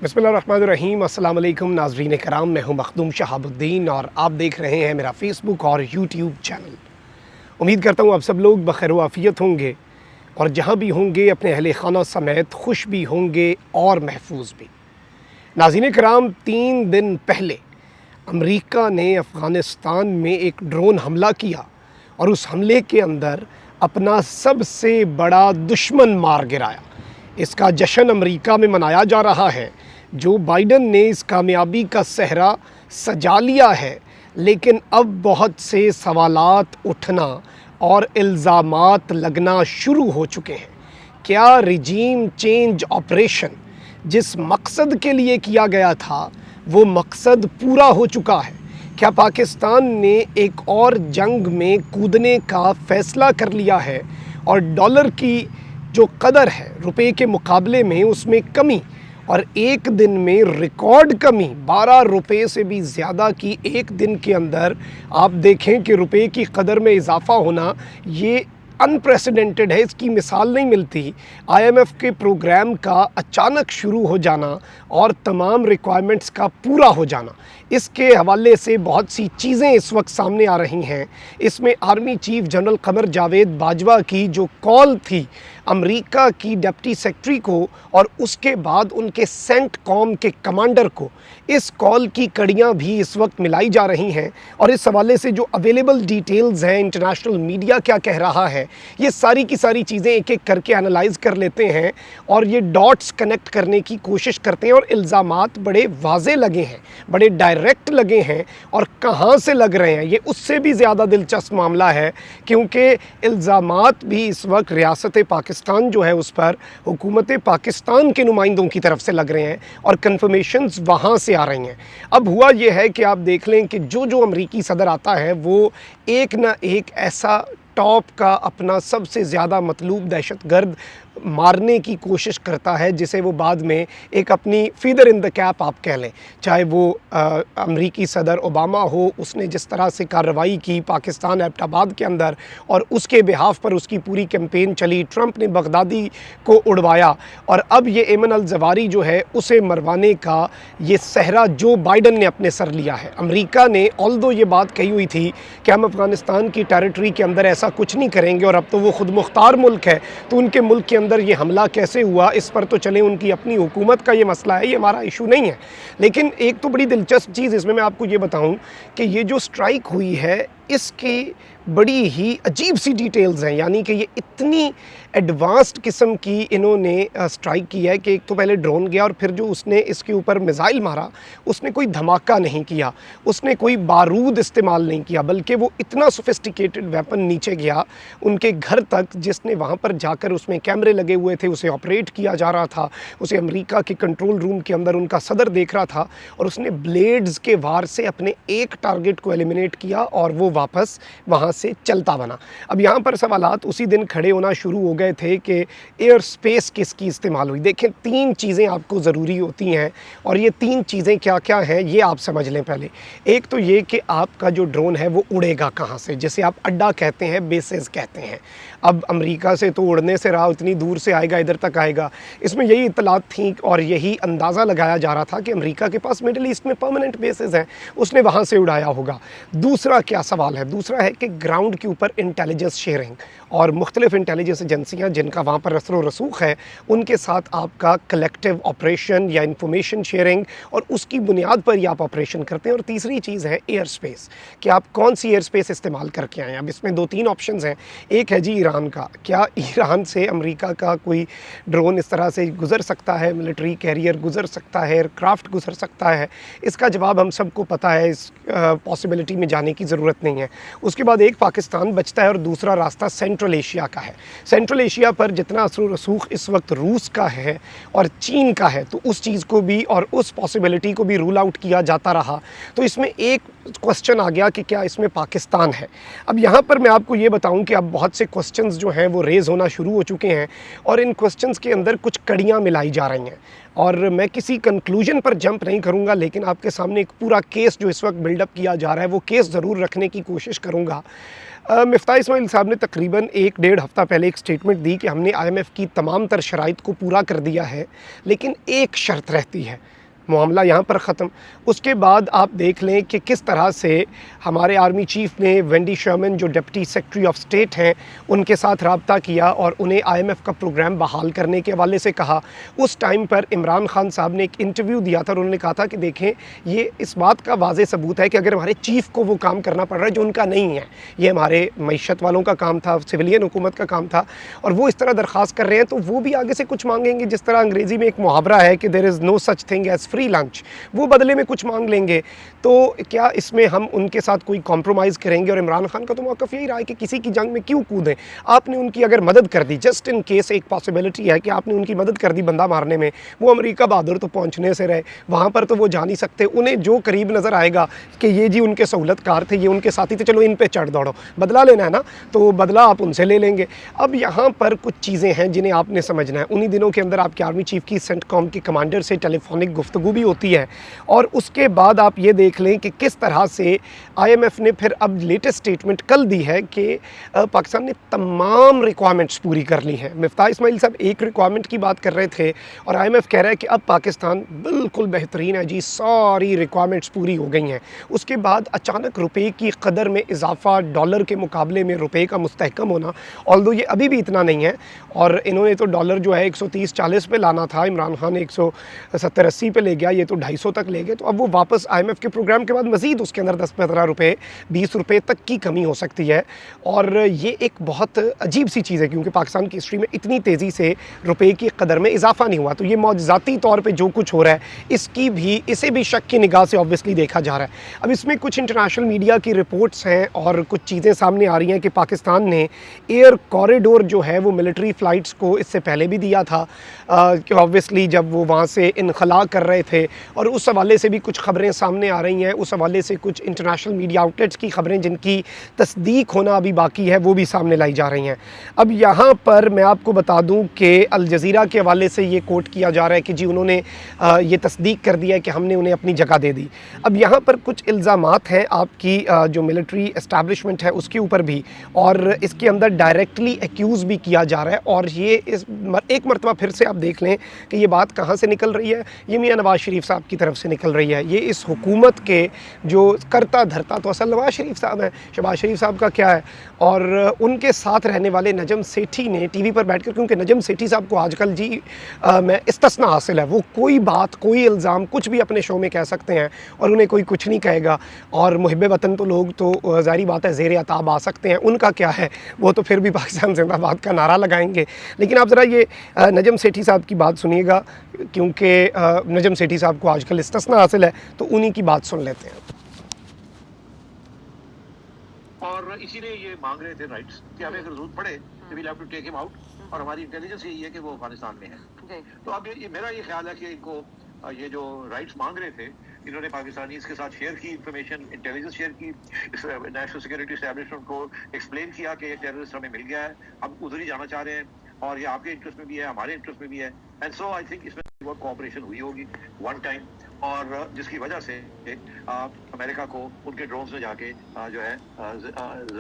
बिस्मिल्लाहिर्रहमानिर्रहीम। अस्सलाम वालेकुम नाज़रीन कराम, मैं हूं मखदूम शहाबुद्दीन और आप देख रहे हैं मेरा फ़ेसबुक और यूट्यूब चैनल। उम्मीद करता हूं आप सब लोग बखैर आफ़ियत होंगे और जहां भी होंगे अपने अहले खाना समेत खुश भी होंगे और महफूज भी। नाज़रीन कराम, 3 दिन पहले अमेरिका ने अफ़गानिस्तान में एक ड्रोन हमला किया और उस हमले के अंदर अपना सबसे बड़ा दुश्मन मार गिराया। इसका जश्न अमेरिका में मनाया जा रहा है। जो बाइडन ने इस कामयाबी का सेहरा सजा लिया है, लेकिन अब बहुत से सवालात उठना और इल्ज़ामात लगना शुरू हो चुके हैं। क्या रिजीम चेंज ऑपरेशन जिस मकसद के लिए किया गया था वो मकसद पूरा हो चुका है? क्या पाकिस्तान ने एक और जंग में कूदने का फ़ैसला कर लिया है और डॉलर की जो कदर है रुपए के मुकाबले में उसमें कमी और एक दिन में रिकॉर्ड कमी 12 रुपए से भी ज़्यादा की एक दिन के अंदर आप देखें कि रुपए की कदर में इजाफ़ा होना ये अनप्रेसिडेंटेड है, इसकी मिसाल नहीं मिलती। आईएमएफ के प्रोग्राम का अचानक शुरू हो जाना और तमाम रिक्वायरमेंट्स का पूरा हो जाना, इसके हवाले से बहुत सी चीज़ें इस वक्त सामने आ रही हैं। इसमें army chief general Qamar Javed Bajwa की जो कॉल थी अमेरिका की डिप्टी सेक्रेटरी को और उसके बाद उनके सेंट कॉम के कमांडर को, इस कॉल की कड़ियाँ भी इस वक्त मिलाई जा रही हैं और इस हवाले से जो अवेलेबल डिटेल्स हैं, इंटरनेशनल मीडिया क्या कह रहा है, ये सारी की सारी चीज़ें एक एक करके एनालाइज कर लेते हैं और ये डॉट्स कनेक्ट करने की कोशिश करते हैं। और इल्ज़ामात बड़े वाज़े लगे हैं, बड़े डायरेक्ट लगे हैं और कहाँ से लग रहे हैं ये उससे भी ज़्यादा दिलचस्प मामला है, क्योंकि इल्ज़ामात भी इस वक्त रियासत पाकिस्तान जो है उस पर हुकूमत पाकिस्तान के नुमाइंदों की तरफ से लग रहे हैं और कन्फर्मेशंस वहाँ से आ रही हैं। अब हुआ ये है कि आप देख लें कि जो अमरीकी सदर आता है वो एक ना एक ऐसा टॉप का अपना सबसे ज़्यादा मतलूब दहशतगर्द मारने की कोशिश करता है, जिसे वो बाद में एक अपनी फीदर इन द कैप आप कह लें। चाहे वो अमरीकी सदर ओबामा हो, उसने जिस तरह से कार्रवाई की पाकिस्तान एबटाबाद के अंदर और उसके बिहाफ पर उसकी पूरी कैंपेन चली। ट्रंप ने बगदादी को उड़वाया और अब ये एमन अल जवारी जो है उसे मरवाने का ये सहरा जो बाइडन ने अपने सर लिया है। अमेरिका ने ऑल्दो ये बात कही हुई थी कि हम अफ़गानिस्तान की टेरिटरी के अंदर ऐसा कुछ नहीं करेंगे और अब तो वो खुद मुख्तार मुल्क है, तो उनके मुल्क के अंदर ये हमला कैसे हुआ इस पर तो चले उनकी अपनी हुकूमत का ये मसला है, ये हमारा इशू नहीं है। लेकिन एक तो बड़ी दिलचस्प चीज़ इसमें मैं आपको ये बताऊं कि ये जो स्ट्राइक हुई है इसकी बड़ी ही अजीब सी डिटेल्स हैं। यानी कि ये इतनी एडवांस्ड किस्म की इन्होंने स्ट्राइक की है कि एक तो पहले ड्रोन गया और फिर जो उसने इसके ऊपर मिसाइल मारा उसने कोई धमाका नहीं किया, उसने कोई बारूद इस्तेमाल नहीं किया, बल्कि वो इतना सोफिस्टिकेटेड वेपन नीचे गया उनके घर तक, जिसने वहाँ पर जाकर उसमें कैमरे लगे हुए थे, उसे ऑपरेट किया जा रहा था, उसे अमेरिका के कंट्रोल रूम के अंदर उनका सदर देख रहा था और उसने ब्लेड्स के वार से अपने एक टारगेट को एलिमिनेट किया और वो वापस वहाँ से चलता बना। अब यहाँ पर सवालात उसी दिन खड़े होना शुरू हो गए थे कि एयर स्पेस किसकी इस्तेमाल हुई। देखें, 3 चीज़ें आपको ज़रूरी होती हैं और ये 3 चीज़ें क्या क्या हैं ये आप समझ लें। पहले एक तो ये कि आपका जो ड्रोन है वो उड़ेगा कहाँ से, जिसे आप अड्डा कहते हैं, बेसेस कहते हैं। अब अमेरिका से तो उड़ने से रहा, उतनी दूर से आएगा, इधर तक आएगा। इसमें यही इत्तलात थी और यही अंदाज़ा लगाया जा रहा था कि अमेरिका के पास मिडल ईस्ट में परमानेंट बेसेस हैं, उसने वहाँ से उड़ाया होगा। दूसरा क्या सवाल है? दूसरा है कि ग्राउंड के ऊपर इंटेलिजेंस शेयरिंग और मुख्तलिफ इंटेलिजेंस एजेंसियाँ जिनका वहाँ पर असर रसूख है उनके साथ आपका कलेक्टिव ऑपरेशन या इंफॉर्मेशन शेयरिंग और उसकी बुनियाद पर ही आप ऑपरेशन करते हैं। और तीसरी चीज़ है एयर स्पेस, कि आप कौन सी एयर स्पेस इस्तेमाल करके आएँ। अब इसमें 2-3 ऑप्शंस हैं। एक है जी ईरान का, क्या ईरान से अमेरिका का कोई ड्रोन इस तरह से गुजर सकता है, मिलिट्री कैरियर गुजर सकता है, एयरक्राफ्ट गुजर सकता है? इसका जवाब हम सबको पता है, इस पॉसिबिलिटी में जाने की ज़रूरत नहीं है। उसके बाद एक पाकिस्तान बचता है और दूसरा रास्ता सेंट्रल एशिया का है। सेंट्रल एशिया पर जितना असर रसूख इस वक्त रूस का है और चीन का है, तो उस चीज़ को भी और उस पॉसिबिलिटी को भी रूल आउट किया जाता रहा। तो इसमें एक क्वेश्चन आ गया कि क्या इसमें पाकिस्तान है। अब यहाँ पर मैं आपको ये बताऊँ कि अब बहुत से क्वेश्चंस जो हैं वो रेज़ होना शुरू हो चुके हैं और इन क्वेश्चंस के अंदर कुछ कड़ियाँ मिलाई जा रही हैं और मैं किसी कंक्लूजन पर जंप नहीं करूँगा, लेकिन आपके सामने एक पूरा केस जो इस वक्त बिल्डअप किया जा रहा है वो केस ज़रूर रखने की कोशिश करूँगा। मिफ्ताह इस्माइल साहब ने तकरीबन 1 डेढ़ हफ़्ता पहले एक स्टेटमेंट दी कि हमने IMF की तमाम तर शराइत को पूरा कर दिया है, लेकिन एक शर्त रहती है, मामला यहाँ पर ख़त्म। उसके बाद आप देख लें कि किस तरह से हमारे आर्मी चीफ़ ने वेंडी शर्मन जो डिप्टी सेक्रेटरी ऑफ स्टेट हैं उनके साथ रब्ता किया और उन्हें IMF का प्रोग्राम बहाल करने के हवाले से कहा। उस टाइम पर इमरान खान साहब ने एक इंटरव्यू दिया था और उन्होंने कहा था कि देखें, ये इस बात का वाज़े सबूत है कि अगर हमारे चीफ़ को वो काम करना पड़ रहा है जो उनका नहीं है, ये हमारे मईशत वालों का काम था, सिविलियन हुकूमत का काम था, और वो इस तरह दरख्वास्त कर रहे हैं तो वो भी आगे से कुछ मांगेंगे। जिस तरह अंग्रेज़ी में एक मुहावरा है कि there is no such thing as free lunch, वो बदले में कुछ मांग लेंगे। तो क्या इसमें हम उनके साथ कोई कॉम्प्रोमाइज़ करेंगे? और इमरान खान का तो मौक़िफ़ यही रहा है कि किसी की जंग में क्यों कूदें। आपने उनकी अगर मदद कर दी, जस्ट इन केस एक पॉसिबिलिटी है कि आपने उनकी मदद कर दी बंदा मारने में, वो अमेरिका बहादुर तो पहुंचने से रहे, वहाँ पर तो वो जा नहीं सकते। उन्हें जो करीब नज़र आएगा कि ये जी उनके सहूलतकार थे, ये उनके साथी थे, चलो इन पे चढ़ दौड़ो, बदला लेना है ना, तो बदला आप उनसे ले लेंगे। अब यहाँ पर कुछ चीज़ें हैं जिन्हें आपने समझना है। उन्हीं दिनों के अंदर आपके आर्मी चीफ़ की सेंटकॉम के कमांडर से टेलीफोनिक गुफ्तगू भी होती है, और उसके बाद आप ये देख लें कि किस तरह से IMF ने फिर अब लेटेस्ट स्टेटमेंट कल दी है कि पाकिस्तान ने तमाम रिक्वायरमेंट्स पूरी कर ली हैं। मिफ्ताह इस्माइल साहब एक रिक्वायरमेंट की बात कर रहे थे और IMF कह रहा है कि अब पाकिस्तान बिल्कुल बेहतरीन है जी, सारी रिक्वायरमेंट्स पूरी हो गई हैं। उसके बाद अचानक रुपए की कदर में इजाफा, डॉलर के मुकाबले में रुपए का मुस्तहकम होना, ऑल्दो ये अभी भी इतना नहीं है, और इन्होंने तो डॉलर जो है 130-140 पे लाना था, इमरान खान 170-80 पे ले गया, ये तो 250 तक ले गए। तो अब वो वापस IMF के प्रोग्राम के बाद मज़ीद उसके अंदर 10-15 रुपये, 20 रुपये तक की कमी हो सकती है। और ये एक बहुत अजीब सी चीज़ है क्योंकि पाकिस्तान की हिस्ट्री में इतनी तेज़ी से रुपये की कदर में इजाफा नहीं हुआ। तो ये मौजज़ाती तौर पे जो कुछ हो रहा है इसे भी शक की निगाह से ऑब्वियसली देखा जा रहा है। अब इसमें कुछ इंटरनेशनल मीडिया की रिपोर्ट्स हैं और कुछ चीज़ें सामने आ रही हैं कि पाकिस्तान ने एयर कॉरिडोर जो है वो मिलिट्री फ़्लाइट्स को इससे पहले भी दिया था, कि ऑब्वियसली जब वो वहाँ से इनखला कर रहे थे, और उस हवाले से भी कुछ ख़बरें सामने आ रही हैं। उस हवाले से कुछ इंटरनेशनल मीडिया आउटलेट्स की ख़बरें जिनकी तस्दीक होना अभी बाकी है वो भी सामने लाई जा रही हैं। अब यहाँ पर मैं आपको बता दूँ कि अल जज़ीरा के हवाले से ये कोट किया जा रहा है कि जी उन्होंने ये तस्दीक कर दिया है कि हमने उन्हें अपनी जगह दे दी। अब यहाँ पर कुछ इल्ज़ामात हैं आपकी जो मिलिट्री इस्टेब्लिशमेंट है उसके ऊपर भी, और इसके अंदर डायरेक्टली एक्यूज़ भी किया जा रहा है। और ये एक मरतबा फिर से आप देख लें कि ये बात कहाँ से निकल रही है, ये मियाँ नवाज़ शरीफ साहब की तरफ से निकल रही है। ये इस हुकूमत के जो करता धरता तो असल नवाज़ शरीफ साहब हैं, शहबाज शरीफ साहब का क्या है, और उनके साथ रहने वाले नजम सेठी ने टीवी पर बैठकर, क्योंकि नजम सेठी साहब को आजकल जी मैं इस्तिस्ना हासिल है, वो कोई बात, कोई इल्ज़ाम, कुछ भी अपने शो में कह सकते हैं और उन्हें कोई कुछ नहीं कहेगा। और मुहिब्बे वतन तो लोग तो ज़ाहिर बात है ज़ेर अताब आ सकते हैं, उनका क्या है, वो तो फिर भी पाकिस्तान जिंदाबाद का नारा लगाएंगे। लेकिन आप ज़रा ये नजम सेठी साहब की बात सुनिएगा, क्योंकि नजम सेठी साहब को आजकल इस्तिस्ना हासिल है, तो उन्हीं की बात सुन लेते हैं। और इसीलिए ये मांग रहे थे राइट्स कि हमें अगर जरूरत पड़े तो we have to take him out, और हमारी इंटेलिजेंस यही है कि वो अफगानिस्तान में है। तो अब ये मेरा ये ख्याल है कि इनको ये जो राइट्स मांग रहे थे, इन्होंने पाकिस्तानीज़ के साथ शेयर की, इंफॉर्मेशन, इंटेलिजेंस शेयर की, नेशनल सिक्योरिटी एस्टैब्लिशमेंट को एक्सप्लेन किया कि एक टेररिस्ट हमें मिल गया है, हम उधर ही जाना चाह रहे हैं, और ये आपके इंटरेस्ट में भी है, हमारे इंटरेस्ट में भी है। एंड सो आई थिंक इसमें बहुत कोऑपरेशन हुई होगी वन टाइम, और जिसकी वजह से अमेरिका को उनके ड्रोन्स में जाके जो है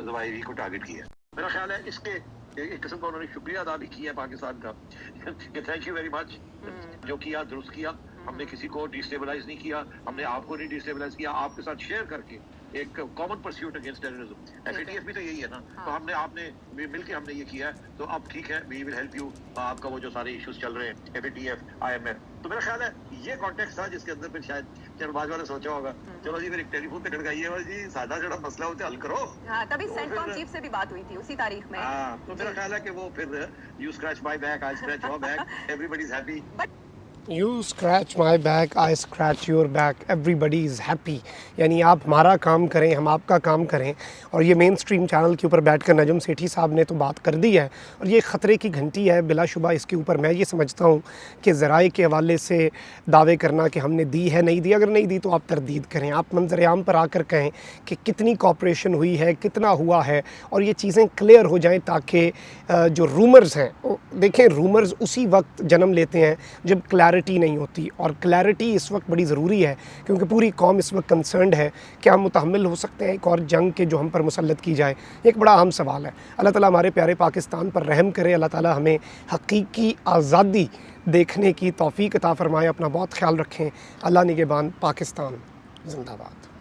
ज़वाहिरी को टारगेट किया। मेरा ख्याल है इसके एक किस्म का उन्होंने शुक्रिया अदा भी किया है पाकिस्तान का कि थैंक यू वेरी मच, जो किया दुरुस्त किया, हमने किसी को डिस्टेबलाइज नहीं किया, हमने आपको नहीं डिस्टेबलाइज किया, आपके साथ शेयर करके एक common pursuit against terrorism. FATF भी तो यही है ना। तो हमने आपने मिलके हमने ये किया है, तो अब ठीक है, वी विल हेल्प यू। आपका वो जो सारे इश्यूज चल रहे हैं FATF, IMF, तो मेरा ख्याल है ये कॉन्टेक्स्ट था जिसके अंदर फिर शायद चरबाज ने सोचा होगा चलो जी फिर एक टेलीफोन पे खड़काइए और जी सादा जड़ा मसला होता है हल करो। तभी सेंटकॉम चीफ से भी बात हुई थी उसी तारीख में। तो मेरा ख्याल है कि वो फिर you scratch my back, I scratch your back, everybody is happy. You scratch my back, I scratch your back, everybody is happy. यानी आप हमारा काम करें, हम आपका काम करें। और ये मेन स्ट्रीम चैनल के ऊपर बैठकर नजम सेठी साहब ने तो बात कर दी है, और ये ख़तरे की घंटी है बिलाशुबा। इसके ऊपर मैं ये समझता हूँ कि ज़राए के हवाले से दावे करना कि हमने दी है, नहीं दी, अगर नहीं दी तो आप तरदीद करें, आप मंजर-ए-आम पर आकर कहें कि कितनी कॉपरेशन हुई है, कितना हुआ है, और ये चीज़ें क्लियर हो जाएँ, ताकि जो रूमर्स हैं, देखें रूमर्स उसी वक्त जन्म लेते हैं जब क्लैरिटी क्लैरिटी नहीं होती, और क्लैरिटी इस वक्त बड़ी ज़रूरी है क्योंकि पूरी कौम इस वक्त कंसर्नड है कि हम मुतहम्मिल हो सकते हैं एक और जंग के जो हम पर मुसल्लत की जाए। एक बड़ा अहम सवाल है। अल्लाह ताला हमारे प्यारे पाकिस्तान पर रहम करे, अल्लाह ताला हमें हकीकी आज़ादी देखने की तौफ़ीक अता फ़रमाए। अपना बहुत ख्याल रखें। अल्लाह निगहबान। पाकिस्तान जिंदाबाद।